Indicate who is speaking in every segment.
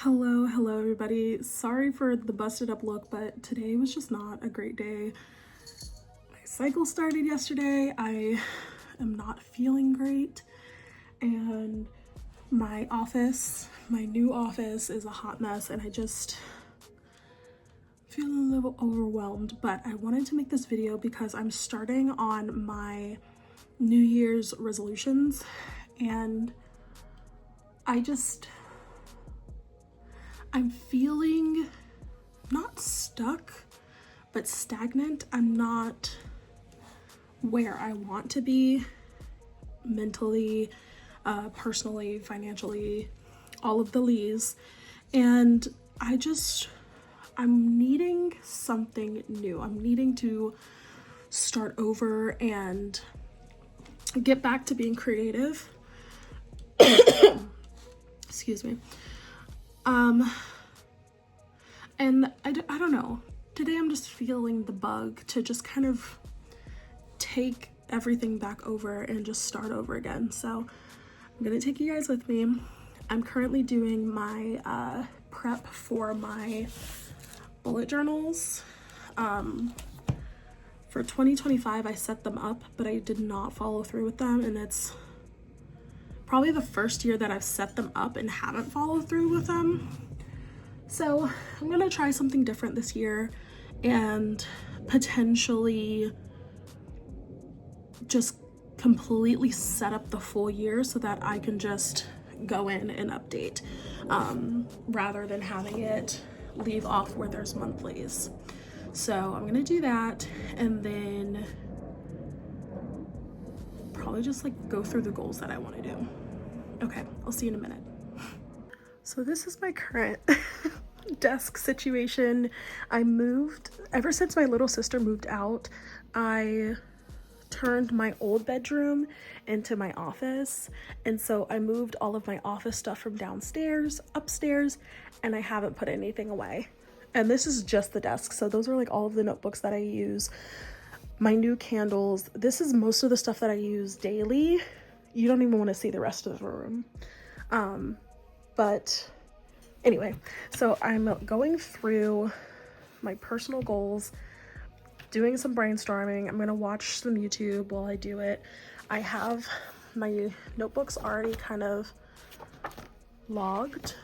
Speaker 1: Hello everybody. Sorry for the busted up look, but today was just not a great day. My cycle started yesterday. I am not feeling great, and my new office is a hot mess, and I just feel a little overwhelmed. But I wanted to make this video because I'm starting on my New Year's resolutions, and I'm feeling not stuck, but stagnant. I'm not where I want to be mentally, personally, financially, all of the lees. And I'm needing something new. I'm needing to start over and get back to being creative. Excuse me. And I don't know. Today I'm just feeling the bug to just kind of take everything back over and just start over again. So I'm gonna take you guys with me. I'm currently doing my prep for my bullet journals. For 2025, I set them up, but I did not follow through with them, and it's probably the first year that I've set them up and haven't followed through with them. So I'm gonna try something different this year and potentially just completely set up the full year so that I can just go in and update, rather than having it leave off where there's monthlies. So I'm gonna do that, and then probably just like go through the goals that I want to do. Okay, I'll see you in a minute. So this is my current desk situation. I moved, ever since my little sister moved out, I turned my old bedroom into my office, and so I moved all of my office stuff from downstairs upstairs, and I haven't put anything away. And this is just the desk, so those are like all of the notebooks that I use, my new candles. This is most of the stuff that I use daily. You don't even want to see the rest of the room. But anyway, so I'm going through my personal goals, doing some brainstorming. I'm gonna watch some YouTube while I do it. I have my notebooks already kind of logged.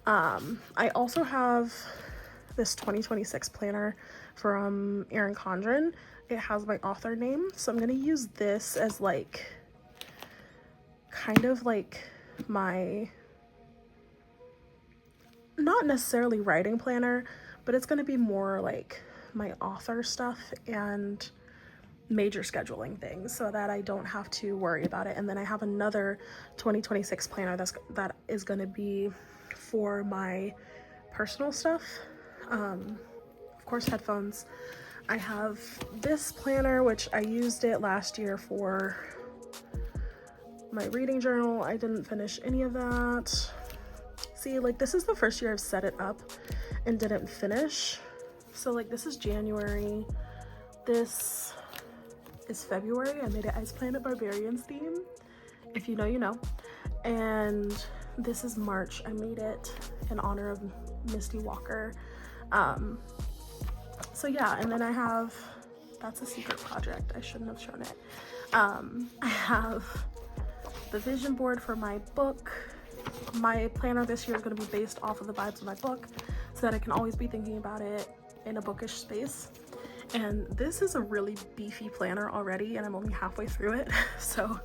Speaker 1: I also have this 2026 planner from Erin Condren. It has my author name, so I'm gonna use this as like kind of like my, not necessarily writing planner, but it's going to be more like my author stuff and major scheduling things so that I don't have to worry about it. And then I have another 2026 planner that is going to be for my personal stuff. Of course, headphones. I have this planner, which I used it last year for my reading journal. I didn't finish any of that. See, like this is the first year I've set it up and didn't finish. So like this is January, this is February. I made it Ice Planet Barbarians theme. If you know, you know. And this is March. I made it in honor of Misty Walker. So yeah, and then I have, that's a secret project. I shouldn't have shown it. I have the vision board for my book. My planner this year is going to be based off of the vibes of my book so that I can always be thinking about it in a bookish space. And this is a really beefy planner already, and I'm only halfway through it, so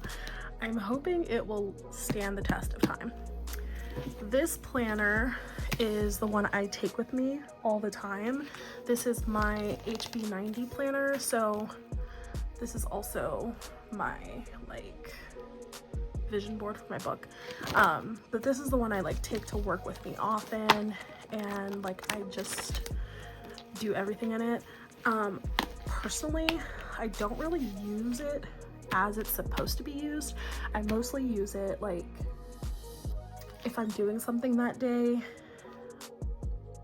Speaker 1: I'm hoping it will stand the test of time. This planner is the one I take with me all the time. This is my HB90 planner, so this is also my like vision board for my book, but this is the one I like take to work with me often, and like I just do everything in it. Personally, I don't really use it as it's supposed to be used. I mostly use it like if I'm doing something that day.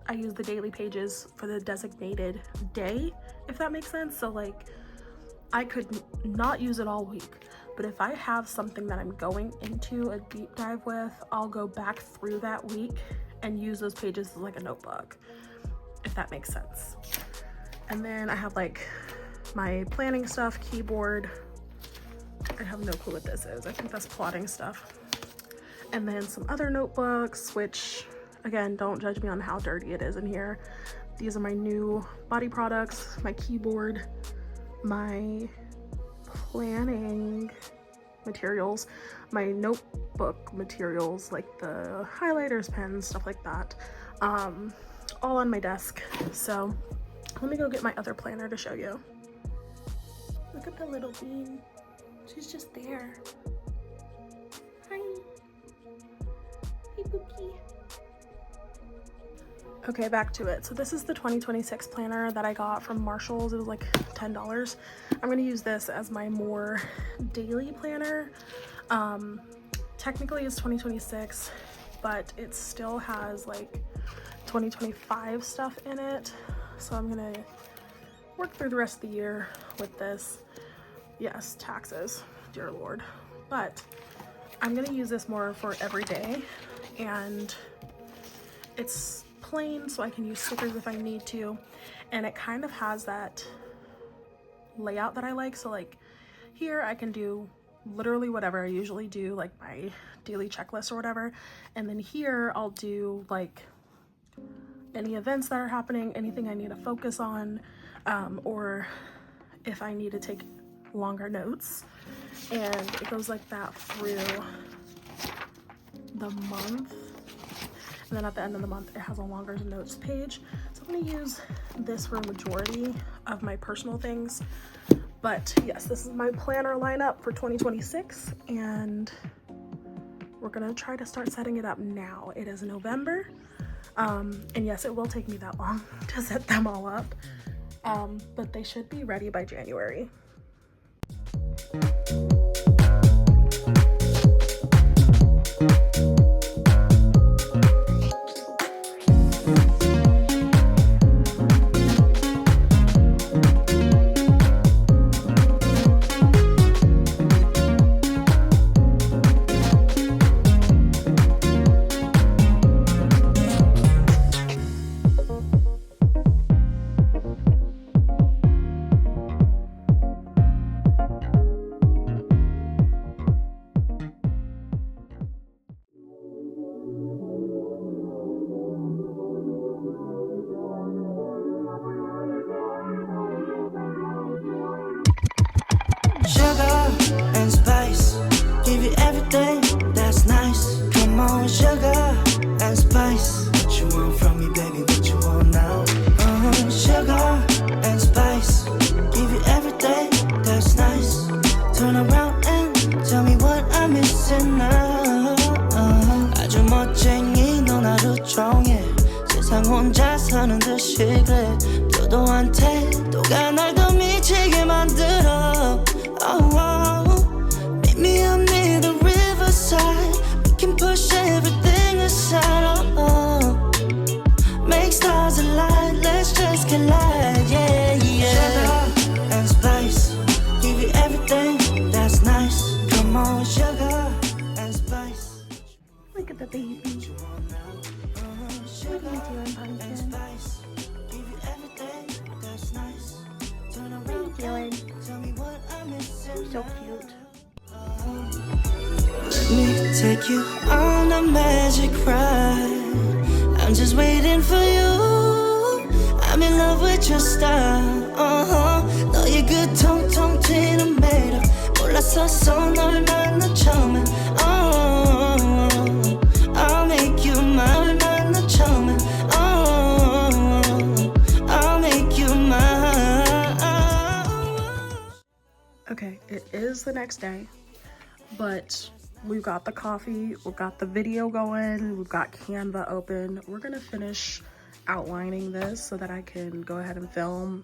Speaker 1: I use the daily pages for the designated day, if that makes sense. So like I could not use it all week, but if I have something that I'm going into a deep dive with, I'll go back through that week and use those pages as like a notebook, if that makes sense. And then I have like my planning stuff, keyboard. I have no clue what this is. I think that's plotting stuff. And then some other notebooks, which again, don't judge me on how dirty it is in here. These are my new body products, my keyboard, my planning materials, my notebook materials, like the highlighters, pens, stuff like that, all on my desk. So let me go get my other planner to show you. Look at the little bean. She's just there. Hi. Hey, Pookie. Okay, back to it. So this is the 2026 planner that I got from Marshall's. It was like $10. I'm gonna use this as my more daily planner. Technically it's 2026, but it still has like 2025 stuff in it. So I'm gonna work through the rest of the year with this. Yes, taxes, dear Lord. But I'm gonna use this more for every day, and it's plain, so I can use stickers if I need to, and it kind of has that layout that I like. So like here I can do literally whatever I usually do, like my daily checklist or whatever, and then here I'll do like any events that are happening, anything I need to focus on, or if I need to take longer notes, and it goes like that through the month. And then at the end of the month, it has a longer notes page. So I'm gonna use this for a majority of my personal things. But yes, this is my planner lineup for 2026, and we're gonna try to start setting it up now. It is November, and yes, it will take me that long to set them all up, but they should be ready by January.
Speaker 2: 혼자 사는 듯이 그래 도도한테 또가 날 더 미치게 만들어 Meet me up near the riverside We can push everything aside Make stars align, let's just collide Yeah, yeah Sugar and spice Give you everything that's nice Come on, sugar and spice
Speaker 1: Look at the baby. What are you doing, pumpkin? What are you doing? You're so cute.
Speaker 2: Let me take you on a magic ride I'm just waiting for you I'm in love with your style 너의 그 통통 튀는 매력 몰랐었어 널 만난 처음엔 I'll make you mine I'll make you mine
Speaker 1: Okay, it is the next day, but we've got the coffee, we've got the video going, we've got Canva open. We're gonna finish outlining this so that I can go ahead and film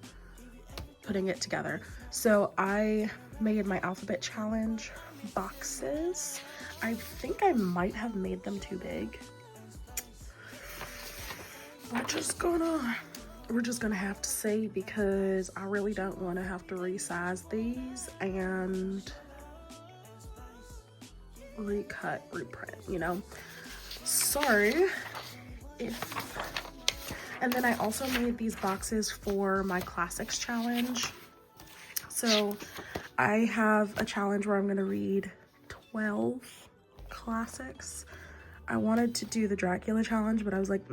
Speaker 1: putting it together. So I made my alphabet challenge boxes. I think I might have made them too big. We're just gonna have to see, because I really don't want to have to resize these and recut, reprint, you know. Sorry, And then I also made these boxes for my classics challenge. So I have a challenge where I'm going to read 12 classics. I wanted to do the Dracula challenge, but I was like,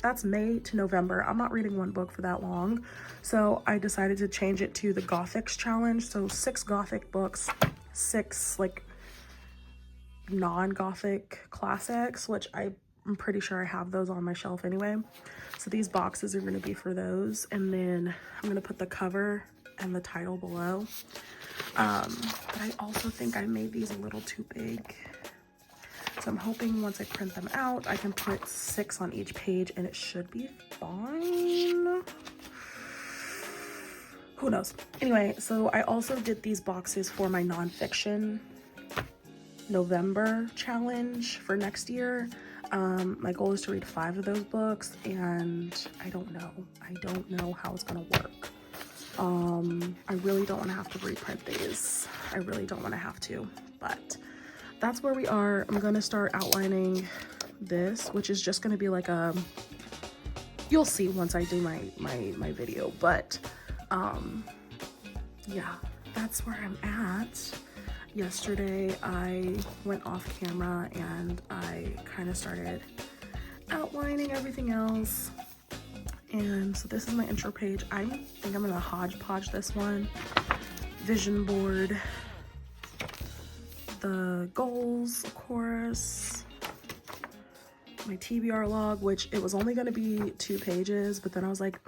Speaker 1: that's May to November. I'm not reading one book for that long. So I decided to change it to the Gothics challenge. So 6 Gothic books, 6 like non-Gothic classics, which I'm pretty sure I have those on my shelf anyway. So these boxes are going to be for those. And then I'm going to put the cover and the title below. But I also think I made these a little too big. So I'm hoping once I print them out, I can put 6 on each page and it should be fine. Who knows? Anyway, so I also did these boxes for my nonfiction November challenge for next year. My goal is to read 5 of those books, and I don't know how it's gonna work. I really don't want to have to reprint these. I really don't want to have to, but that's where we are. I'm gonna start outlining this, which is just gonna be like a, you'll see once I do my video, but yeah, that's where I'm at. Yesterday I went off camera and I kind of started outlining everything else. And so this is my intro page. I think I'm gonna hodgepodge this one. Vision board, the goals, of course, my TBR log, which it was only gonna be 2 pages, but then I was like,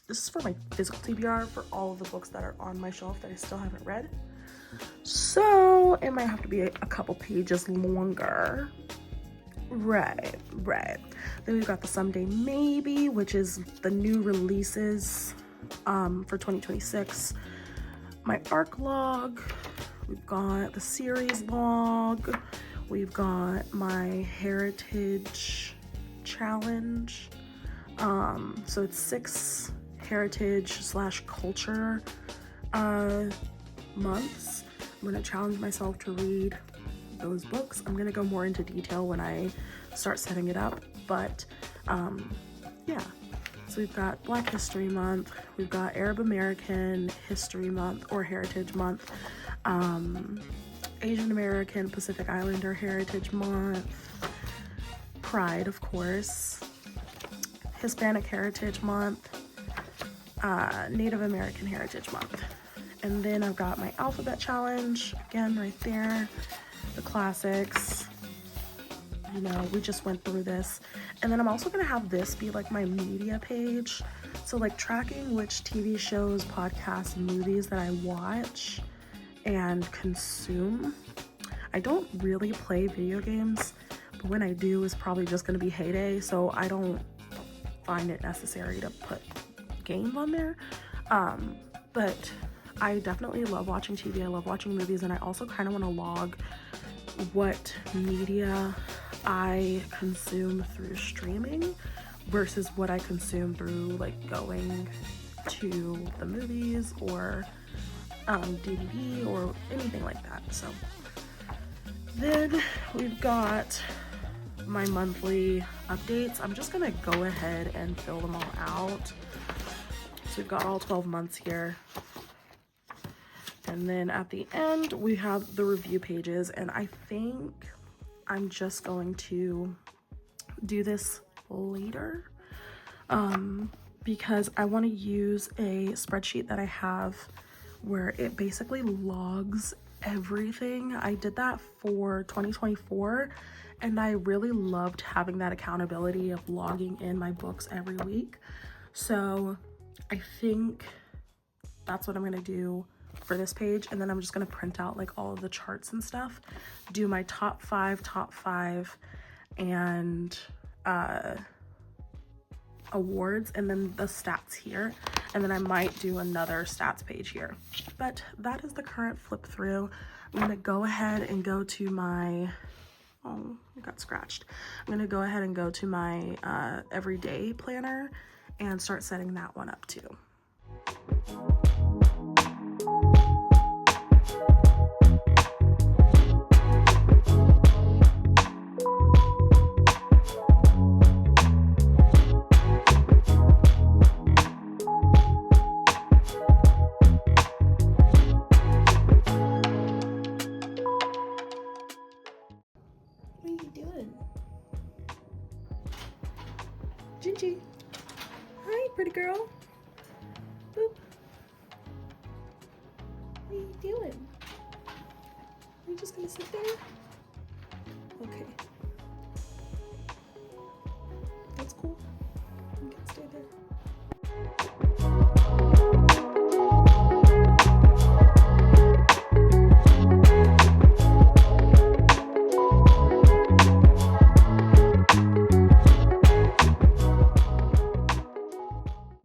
Speaker 1: this is for my physical TBR for all of the books that are on my shelf that I still haven't read. So it might have to be a couple pages longer. Right. Then we've got the Someday Maybe, which is the new releases for 2026. My ARC log. We've got the series log. We've got my heritage challenge. So it's 6 heritage/culture months. I'm gonna challenge myself to read those books. I'm gonna go more into detail when I start setting it up, but yeah. So we've got Black History Month, we've got Arab American History Month or Heritage Month, Asian American Pacific Islander Heritage Month, Pride, of course, Hispanic Heritage Month, Native American Heritage Month. And then I've got my alphabet challenge, again, right there, the classics. You know, we just went through this. And then I'm also gonna have this be like my media page. So like tracking which TV shows, podcasts, movies that I watch and consume. I don't really play video games, but when I do, it's probably just gonna be Heyday. So I don't find it necessary to put games on there. But I definitely love watching TV, I love watching movies, and I also kind of want to log what media I consume through streaming versus what I consume through like going to the movies or DVD or anything like that. So then we've got my monthly updates. I'm just gonna go ahead and fill them all out. So we've got all 12 months here. And then at the end, we have the review pages, and I think I'm just going to do this later because I want to use a spreadsheet that I have where it basically logs everything. I did that for 2024, and I really loved having that accountability of logging in my books every week. So I think that's what I'm going to do for this page, and then I'm just going to print out like all of the charts and stuff, do my top five and awards, and then the stats here, and then I might do another stats page here. But that is the current flip through. I'm going to go ahead and go to my it got scratched. I'm going to go ahead and go to my everyday planner and start setting that one up too. you doing? Are you just gonna sit there? Okay.